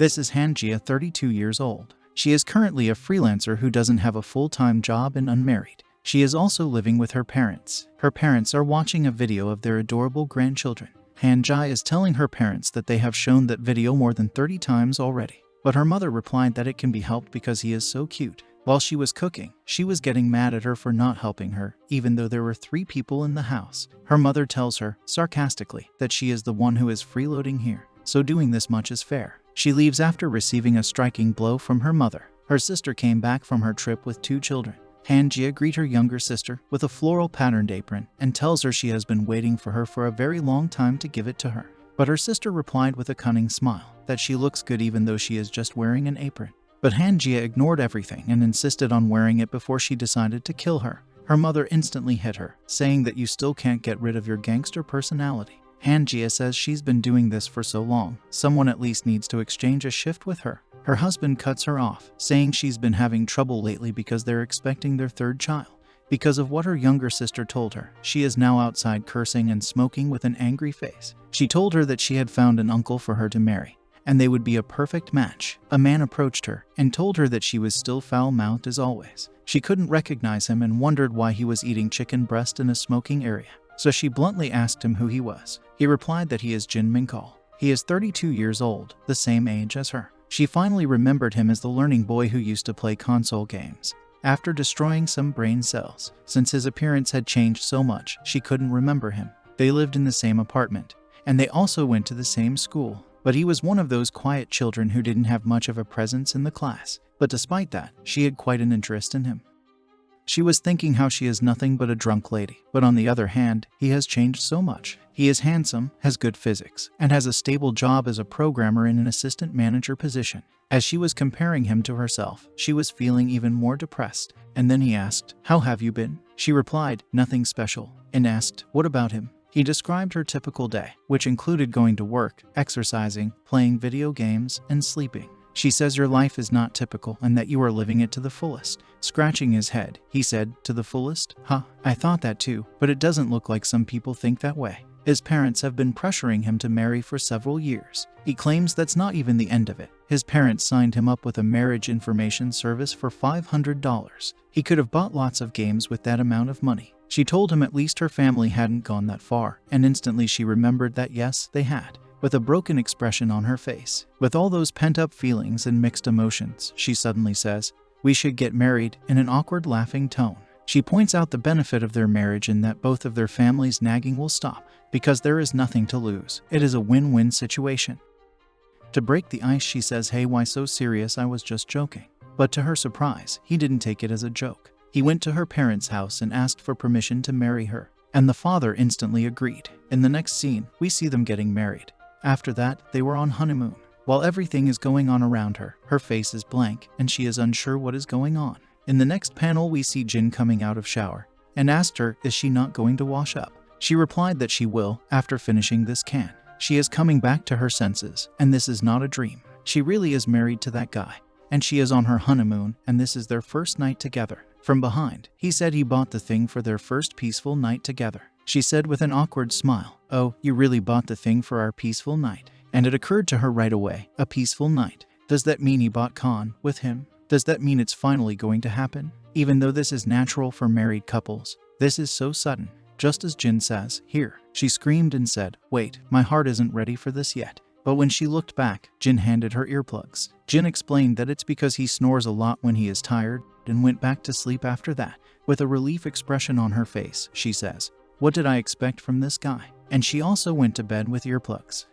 This is Hanjia, 32 years old. She is currently a freelancer who doesn't have a full-time job and unmarried. She is also living with her parents. Her parents are watching a video of their adorable grandchildren. Hanjia is telling her parents that they have shown that video more than 30 times already. But her mother replied that it can be helped because he is so cute. While she was cooking, she was getting mad at her for not helping her, even though there were 3 people in the house. Her mother tells her, sarcastically, that she is the one who is freeloading here, so doing this much is fair. She leaves after receiving a striking blow from her mother. Her sister came back from her trip with 2 children. Hanjia greets her younger sister with a floral patterned apron and tells her she has been waiting for her for a very long time to give it to her. But her sister replied with a cunning smile that she looks good even though she is just wearing an apron. But Hanjia ignored everything and insisted on wearing it before she decided to kill her. Her mother instantly hit her, saying that you still can't get rid of your gangster personality. Hanjia says she's been doing this for so long, someone at least needs to exchange a shift with her. Her husband cuts her off, saying she's been having trouble lately because they're expecting their 3rd child. Because of what her younger sister told her, she is now outside cursing and smoking with an angry face. She told her that she had found an uncle for her to marry, and they would be a perfect match. A man approached her and told her that she was still foul-mouthed as always. She couldn't recognize him and wondered why he was eating chicken breast in a smoking area. So she bluntly asked him who he was. He replied that he is Jin Minkal. He is 32 years old, the same age as her. She finally remembered him as the learning boy who used to play console games. After destroying some brain cells, since his appearance had changed so much, she couldn't remember him. They lived in the same apartment, and they also went to the same school. But he was one of those quiet children who didn't have much of a presence in the class. But despite that, she had quite an interest in him. She was thinking how she is nothing but a drunk lady, but on the other hand, he has changed so much. He is handsome, has good physics, and has a stable job as a programmer in an assistant manager position. As she was comparing him to herself, she was feeling even more depressed. And then he asked, "How have you been?" She replied, "Nothing special," and asked, "What about him?" He described her typical day, which included going to work, exercising, playing video games, and sleeping. She says your life is not typical and that you are living it to the fullest. Scratching his head, he said, "To the fullest? Huh, I thought that too, but it doesn't look like some people think that way." His parents have been pressuring him to marry for several years. He claims that's not even the end of it. His parents signed him up with a marriage information service for $500. He could have bought lots of games with that amount of money. She told him at least her family hadn't gone that far, and instantly she remembered that yes, they had. With a broken expression on her face, with all those pent-up feelings and mixed emotions, she suddenly says, "We should get married," in an awkward laughing tone. She points out the benefit of their marriage in that both of their families' nagging will stop, because there is nothing to lose. It is a win-win situation. To break the ice, she says, "Hey, why so serious? I was just joking." But to her surprise, he didn't take it as a joke. He went to her parents' house and asked for permission to marry her, and the father instantly agreed. In the next scene, we see them getting married. After that, they were on honeymoon. While everything is going on around her, her face is blank and she is unsure what is going on. In the next panel, we see Jin coming out of shower and asked her, is she not going to wash up? She replied that she will after finishing this can. She is coming back to her senses, and this is not a dream. She really is married to that guy, and she is on her honeymoon, and this is their first night together. From behind, he said he bought the thing for their first peaceful night together. She said with an awkward smile, "Oh, you really bought the thing for our peaceful night?" And it occurred to her right away, a peaceful night. Does that mean he bought Khan with him? Does that mean it's finally going to happen? Even though this is natural for married couples, this is so sudden. Just as Jin says, "Here," she screamed and said, "Wait, my heart isn't ready for this yet." But when she looked back, Jin handed her earplugs. Jin explained that it's because he snores a lot when he is tired and went back to sleep after that. With a relief expression on her face, she says, "What did I expect from this guy?" And she also went to bed with earplugs.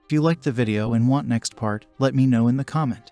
If you liked the video and want next part, let me know in the comment.